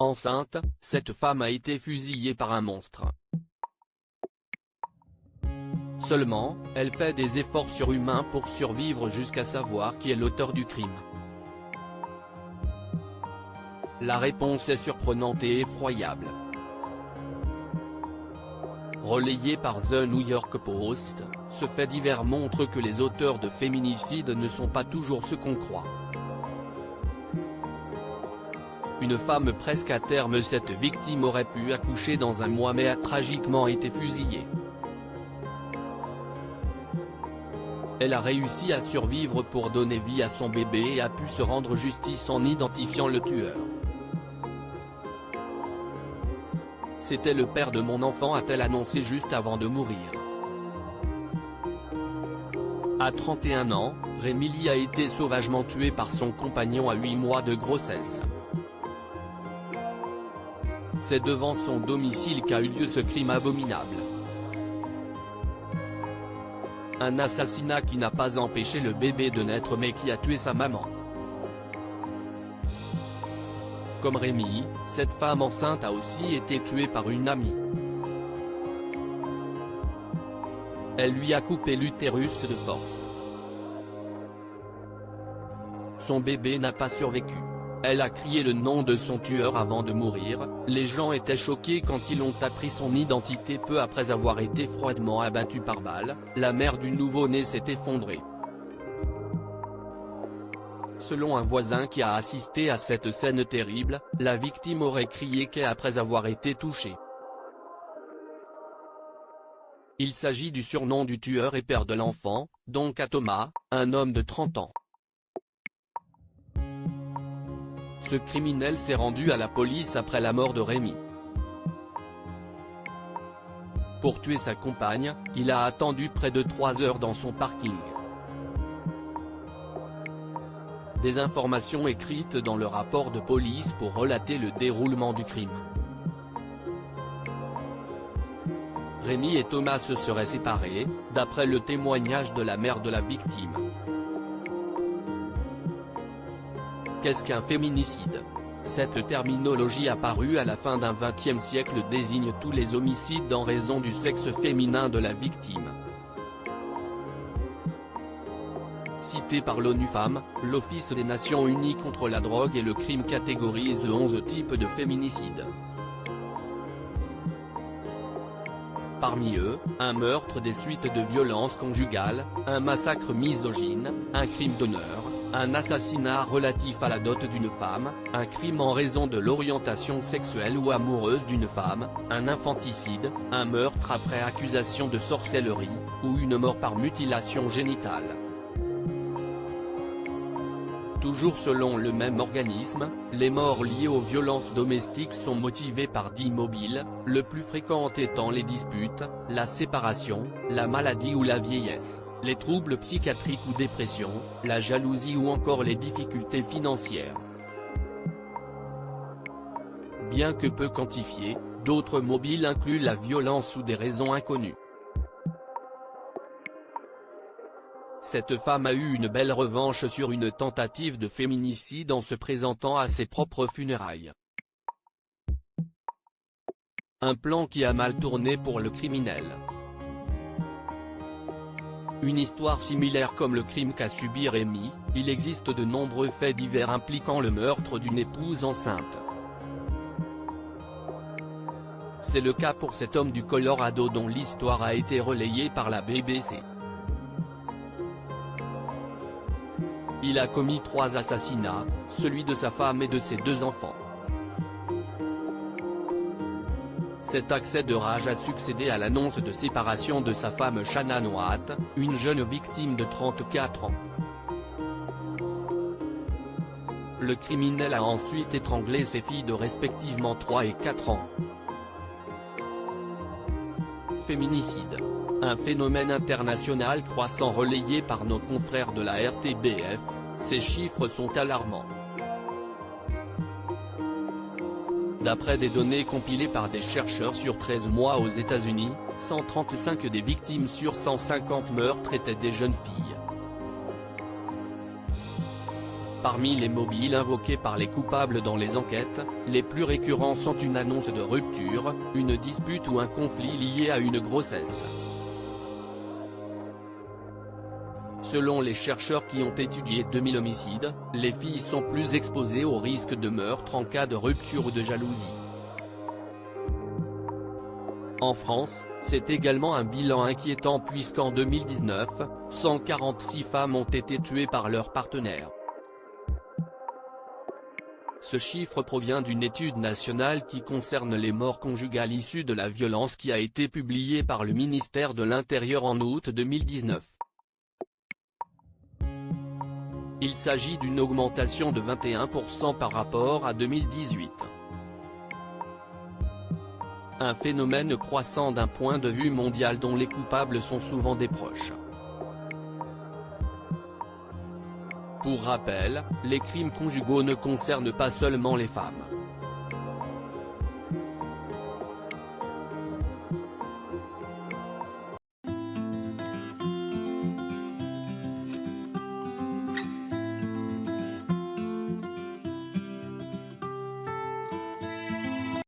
Enceinte, cette femme a été fusillée par un monstre. Seulement, elle fait des efforts surhumains pour survivre jusqu'à savoir qui est l'auteur du crime. La réponse est surprenante et effroyable. Relayé par The New York Post, ce fait divers montre que les auteurs de féminicides ne sont pas toujours ce qu'on croit. Une femme presque à terme, cette victime aurait pu accoucher dans un mois mais a tragiquement été fusillée. Elle a réussi à survivre pour donner vie à son bébé et a pu se rendre justice en identifiant le tueur. C'était le père de mon enfant, a-t-elle annoncé juste avant de mourir. À 31 ans, Rémy a été sauvagement tuée par son compagnon à 8 mois de grossesse. C'est devant son domicile qu'a eu lieu ce crime abominable. Un assassinat qui n'a pas empêché le bébé de naître mais qui a tué sa maman. Comme Rémy, cette femme enceinte a aussi été tuée par une amie. Elle lui a coupé l'utérus de force. Son bébé n'a pas survécu. Elle a crié le nom de son tueur avant de mourir. Les gens étaient choqués quand ils ont appris son identité peu après avoir été froidement abattue par balle. La mère du nouveau-né s'est effondrée. Selon un voisin qui a assisté à cette scène terrible, la victime aurait crié qu'est après avoir été touchée. Il s'agit du surnom du tueur et père de l'enfant, donc à Thomas, un homme de 30 ans. Ce criminel s'est rendu à la police après la mort de Rémy. Pour tuer sa compagne, il a attendu près de 3 heures dans son parking. Des informations écrites dans le rapport de police pour relater le déroulement du crime. Rémy et Thomas se seraient séparés, d'après le témoignage de la mère de la victime. Qu'est-ce qu'un féminicide? Cette terminologie apparue à la fin d'un XXe siècle désigne tous les homicides en raison du sexe féminin de la victime. Cité par l'ONU Femmes, l'Office des Nations Unies contre la drogue et le crime catégorise 11 types de féminicides. Parmi eux, un meurtre des suites de violences conjugales, un massacre misogyne, un crime d'honneur, un assassinat relatif à la dot d'une femme, un crime en raison de l'orientation sexuelle ou amoureuse d'une femme, un infanticide, un meurtre après accusation de sorcellerie, ou une mort par mutilation génitale. Toujours selon le même organisme, les morts liées aux violences domestiques sont motivées par 10 mobiles, le plus fréquent étant les disputes, la séparation, la maladie ou la vieillesse, les troubles psychiatriques ou dépression, la jalousie ou encore les difficultés financières. Bien que peu quantifiés, d'autres mobiles incluent la violence ou des raisons inconnues. Cette femme a eu une belle revanche sur une tentative de féminicide en se présentant à ses propres funérailles. Un plan qui a mal tourné pour le criminel. Une histoire similaire comme le crime qu'a subi Rémy, il existe de nombreux faits divers impliquant le meurtre d'une épouse enceinte. C'est le cas pour cet homme du Colorado dont l'histoire a été relayée par la BBC. Il a commis 3 assassinats, celui de sa femme et de ses 2 enfants. Cet accès de rage a succédé à l'annonce de séparation de sa femme Shannon Watt, une jeune victime de 34 ans. Le criminel a ensuite étranglé ses filles de respectivement 3 et 4 ans. Féminicide. Un phénomène international croissant relayé par nos confrères de la RTBF, ces chiffres sont alarmants. D'après des données compilées par des chercheurs sur 13 mois aux États-Unis, 135 des victimes sur 150 meurtres étaient des jeunes filles. Parmi les mobiles invoqués par les coupables dans les enquêtes, les plus récurrents sont une annonce de rupture, une dispute ou un conflit lié à une grossesse. Selon les chercheurs qui ont étudié 2000 homicides, les filles sont plus exposées au risque de meurtre en cas de rupture ou de jalousie. En France, c'est également un bilan inquiétant puisqu'en 2019, 146 femmes ont été tuées par leur partenaire. Ce chiffre provient d'une étude nationale qui concerne les morts conjugales issues de la violence qui a été publiée par le ministère de l'Intérieur en août 2019. Il s'agit d'une augmentation de 21% par rapport à 2018. Un phénomène croissant d'un point de vue mondial dont les coupables sont souvent des proches. Pour rappel, les crimes conjugaux ne concernent pas seulement les femmes.